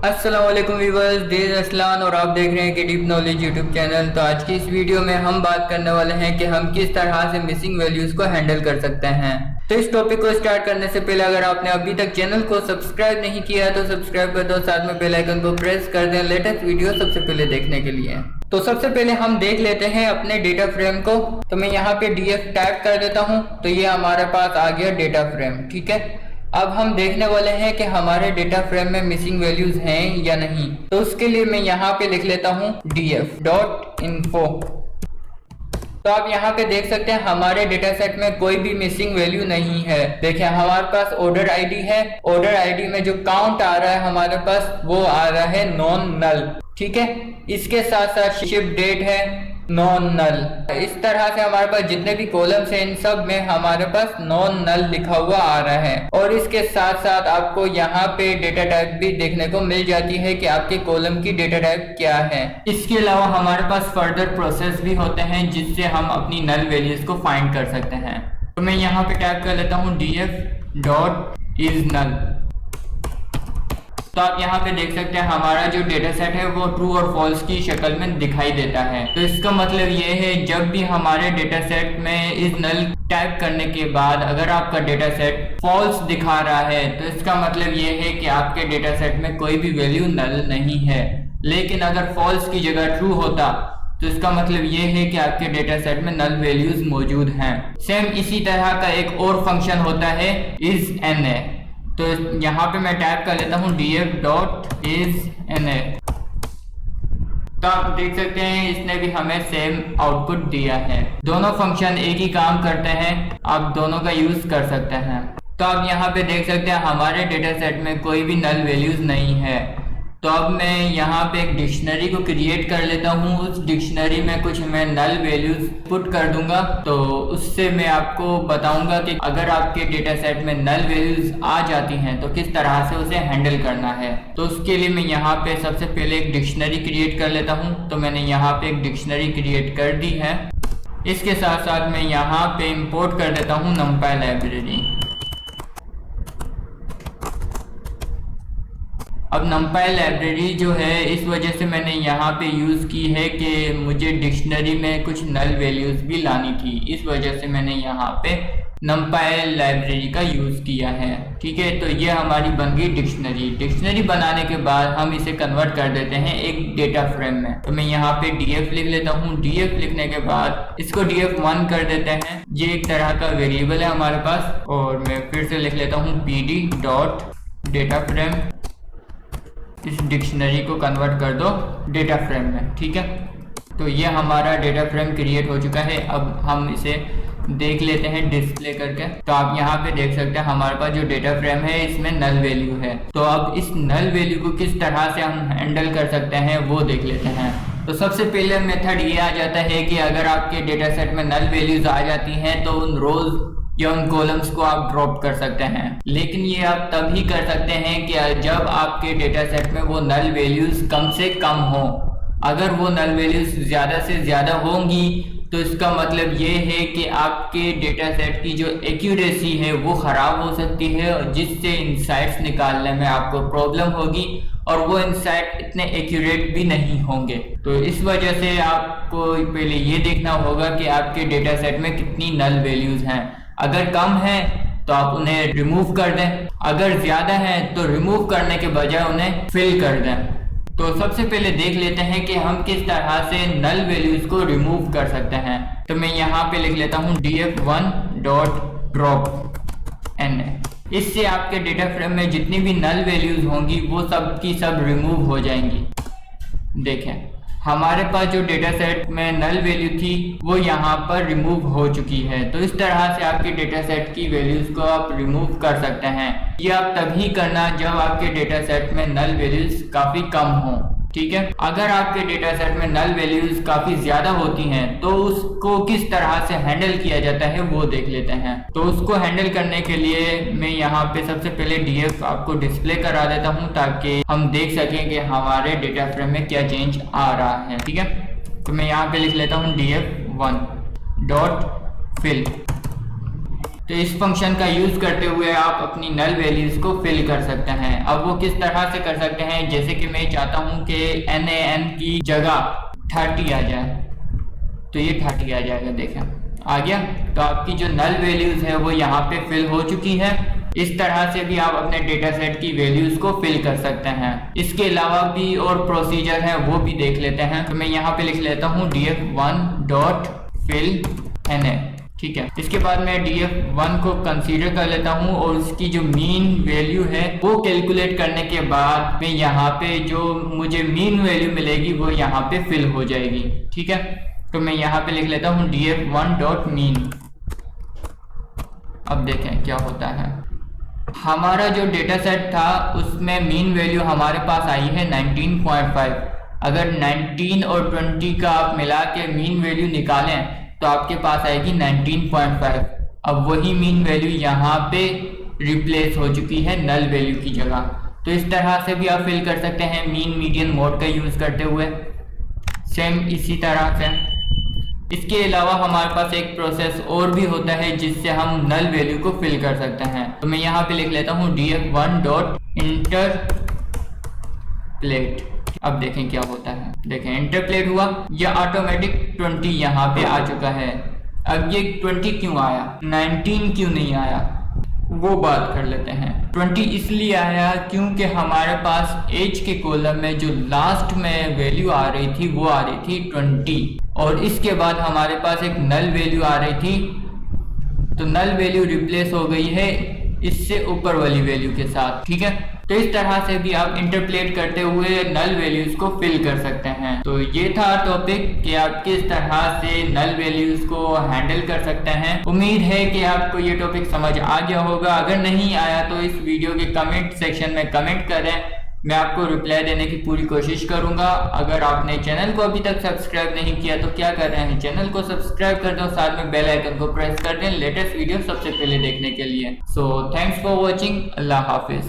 अस्सलाम वालेकुम viewers, this Aslan और आप देख रहे हैं कि डीप नॉलेज यूट्यूब चैनल। तो आज की इस वीडियो में हम बात करने वाले हैं कि हम किस तरह से मिसिंग वैल्यूज को हैंडल कर सकते हैं। तो इस टॉपिक को स्टार्ट करने से पहले अगर आपने अभी तक चैनल को सब्सक्राइब नहीं किया है तो सब्सक्राइब कर दो, साथ में बेल आइकन को प्रेस कर दें लेटेस्ट वीडियो सबसे पहले देखने के लिए। तो सबसे पहले हम देख लेते हैं अपने डेटा फ्रेम को। तो मैं यहाँ पे डीएफ टाइप कर देता हूँ, तो ये हमारे पास आ गया डेटा फ्रेम। ठीक है, अब हम देखने वाले हैं कि हमारे डेटा फ्रेम में मिसिंग वैल्यूज हैं या नहीं। तो उसके लिए मैं यहाँ पे लिख लेता हूँ df.info। तो आप यहाँ पे देख सकते हैं हमारे डेटा सेट में कोई भी मिसिंग वैल्यू नहीं है। देखिए हमारे पास ऑर्डर आईडी है, ऑर्डर आईडी में जो काउंट आ रहा है हमारे पास वो आ रहा है नॉन नल। ठीक है, इसके साथ साथ शिप डेट है नॉन नल। इस तरह से हमारे पास जितने भी कॉलम्स हैं इन सब में हमारे पास नॉन नल लिखा हुआ आ रहा है। और इसके साथ साथ आपको यहाँ पे डेटा टाइप भी देखने को मिल जाती है कि आपके कॉलम की डेटा टाइप क्या है। इसके अलावा हमारे पास फर्दर प्रोसेस भी होते हैं जिससे हम अपनी नल वैल्यूज को फाइंड कर सकते हैं। तो मैं यहाँ पे टाइप कर लेता हूँ df.isNull। तो आप यहाँ पे देख सकते हैं हमारा जो डेटा सेट है वो ट्रू और फॉल्स की शक्ल में दिखाई देता है। तो इसका मतलब ये है जब भी हमारे डेटा सेट में इस नल टाइप करने के बाद अगर आपका डेटा सेट फॉल्स दिखा रहा है तो इसका मतलब ये है कि आपके डेटा सेट में कोई भी वैल्यू नल नहीं है। लेकिन अगर फॉल्स की जगह ट्रू होता तो इसका मतलब ये है कि आपके डेटा सेट में नल वैल्यूज मौजूद हैं। सेम इसी तरह का एक और फंक्शन होता है isNA। तो यहाँ पे मैं टाइप कर लेता हूँ df.isNA। तो आप देख सकते हैं इसने भी हमें सेम आउटपुट दिया है। दोनों फंक्शन एक ही काम करते हैं, आप दोनों का यूज कर सकते हैं। तो आप यहाँ पे देख सकते हैं हमारे डेटा सेट में कोई भी नल वैल्यूज नहीं है। तो अब मैं यहाँ पे एक डिक्शनरी को क्रिएट कर लेता हूँ। उस डिक्शनरी में कुछ मैं नल वैल्यूज पुट कर दूंगा। तो उससे मैं आपको बताऊंगा कि अगर आपके डेटा सेट में नल वैल्यूज आ जाती हैं तो किस तरह से उसे हैंडल करना है। तो उसके लिए मैं यहाँ पे सबसे पहले एक डिक्शनरी क्रिएट कर लेता हूँ। तो मैंने यहाँ पे एक डिक्शनरी क्रिएट कर दी है। इसके साथ साथ मैं यहाँ पे इम्पोर्ट कर देता हूँ numpy लाइब्रेरी। अब numpy लाइब्रेरी जो है इस वजह से मैंने यहाँ पे यूज़ की है कि मुझे डिक्शनरी में कुछ नल वैल्यूज़ भी लानी थी। इस वजह से मैंने यहाँ पे numpy लाइब्रेरी का यूज़ किया है। ठीक है, तो ये हमारी बन गई डिक्शनरी। डिक्शनरी बनाने के बाद हम इसे कन्वर्ट कर देते हैं एक डेटा फ्रेम में। तो मैं यहाँ पे df लिख लेता हूँ। df लिखने के बाद इसको df1 कर देते हैं। ये एक तरह का वेरिएबल है हमारे पास। और मैं फिर से लिख लेता हूँ pd.dataFrame। इस डिक्शनरी को कन्वर्ट कर दो डेटा फ्रेम में। ठीक है, तो ये हमारा डेटा फ्रेम क्रिएट हो चुका है। अब हम इसे देख लेते हैं डिस्प्ले करके। तो आप यहाँ पे देख सकते हैं हमारे पास जो डेटा फ्रेम है इसमें नल वैल्यू है। तो अब इस नल वैल्यू को किस तरह से हम हैंडल कर सकते हैं वो देख लेते हैं। तो सबसे पहले मेथड ये आ जाता है कि अगर आपके डेटा सेट में नल वैल्यूज आ जाती हैं तो उन रोज या उन कॉलम्स को आप ड्रॉप कर सकते हैं। लेकिन ये आप तभी कर सकते हैं कि जब आपके डेटा सेट में वो नल वैल्यूज कम से कम हो। अगर वो नल वैल्यूज ज़्यादा से ज़्यादा होंगी तो इसका मतलब ये है कि आपके डेटा सेट की जो एक्यूरेसी है वो ख़राब हो सकती है और जिससे इंसाइट्स निकालने में आपको प्रॉब्लम होगी और वो इंसाइट इतने एक्यूरेट भी नहीं होंगे। तो इस वजह से आपको पहले ये देखना होगा कि आपके डेटा सेट में कितनी नल वैल्यूज हैं। अगर कम है तो आप उन्हें रिमूव कर दें, अगर ज़्यादा है तो रिमूव करने के बजाय उन्हें फिल कर दें। तो सबसे पहले देख लेते हैं कि हम किस तरह से नल वैल्यूज को रिमूव कर सकते हैं। तो मैं यहाँ पे लिख लेता हूँ df1.dropNA। इससे आपके डेटा फ्रेम में जितनी भी नल वैल्यूज होंगी वो सब की सब रिमूव हो जाएंगी। देखें हमारे पास जो डेटा सेट में नल वैल्यू थी वो यहाँ पर रिमूव हो चुकी है। तो इस तरह से आपके डेटा सेट की वैल्यूज को आप रिमूव कर सकते हैं। ये आप तभी करना जब आपके डेटा सेट में नल वैल्यूज काफ़ी कम हों। ठीक है, अगर आपके डेटा सेट में नल वैल्यूज काफ़ी ज़्यादा होती हैं तो उसको किस तरह से हैंडल किया जाता है वो देख लेते हैं। तो उसको हैंडल करने के लिए मैं यहाँ पे सबसे पहले df आपको डिस्प्ले करा देता हूँ ताकि हम देख सकें कि हमारे डेटा फ्रेम में क्या चेंज आ रहा है। ठीक है, तो मैं यहाँ पे लिख लेता हूँ df1.fill। तो इस फंक्शन का यूज करते हुए आप अपनी नल वैल्यूज को फिल कर सकते हैं। अब वो किस तरह से कर सकते हैं, जैसे कि मैं चाहता हूं कि NaN की जगह 30 आ जाए, तो ये 30 आ जाएगा। देखें आ गया। तो आपकी जो नल वैल्यूज है वो यहाँ पे फिल हो चुकी है। इस तरह से भी आप अपने डेटा सेट की वैल्यूज को फिल कर सकते हैं। इसके अलावा भी और प्रोसीजर है, वो भी देख लेते हैं। तो मैं यहाँ पे लिख लेता हूँ df1.fill NA, ठीक है। इसके बाद मैं df1 को कंसीडर कर लेता हूँ और उसकी जो मीन वैल्यू है वो कैलकुलेट करने के बाद मैं यहाँ पे जो मुझे मीन वैल्यू मिलेगी वो यहाँ पे फिल हो जाएगी, ठीक है। तो मैं यहाँ पे लिख लेता हूँ df1.mean। अब देखें क्या होता है। हमारा जो डेटा सेट था उसमें मीन वैल्यू हमारे पास आई है 19.5। अगर 19 और 20 का आप मिला के मीन वैल्यू निकालें तो आपके पास आएगी 19.5। अब वही मीन वैल्यू यहाँ पे रिप्लेस हो चुकी है नल वैल्यू की जगह। तो इस तरह से भी आप फिल कर सकते हैं मीन मीडियन मोड का यूज करते हुए, सेम इसी तरह से। इसके अलावा हमारे पास एक प्रोसेस और भी होता है जिससे हम नल वैल्यू को फिल कर सकते हैं। तो मैं यहाँ पे लिख लेता हूँ df1.interpolate। अब देखें क्या होता है। देखें इंटरप्लेट हुआ, यह ऑटोमेटिक 20 यहाँ पे आ चुका है। अब ये 20 क्यों आया, 19 क्यों नहीं आया, वो बात कर लेते हैं। 20 इसलिए आया क्योंकि हमारे पास एज के कॉलम में जो लास्ट में वैल्यू आ रही थी वो आ रही थी 20, और इसके बाद हमारे पास एक नल वैल्यू आ रही थी। तो नल वैल्यू रिप्लेस हो गई है इससे ऊपर वाली वैल्यू के साथ, ठीक है। तो इस तरह से भी आप इंटरप्लेट करते हुए नल वैल्यूज को फिल कर सकते हैं। तो ये था टॉपिक कि आप किस तरह से नल वैल्यूज को हैंडल कर सकते हैं। उम्मीद है कि आपको ये टॉपिक समझ आ गया होगा। अगर नहीं आया तो इस वीडियो के कमेंट सेक्शन में कमेंट करें, मैं आपको रिप्लाई देने की पूरी कोशिश करूंगा। अगर आपने चैनल को अभी तक सब्सक्राइब नहीं किया तो क्या कर रहे हैं, चैनल को सब्सक्राइब कर दो, साथ में बेल आइकन को प्रेस कर दें लेटेस्ट वीडियो सबसे पहले देखने के लिए। So thanks for watching. Allah Hafiz.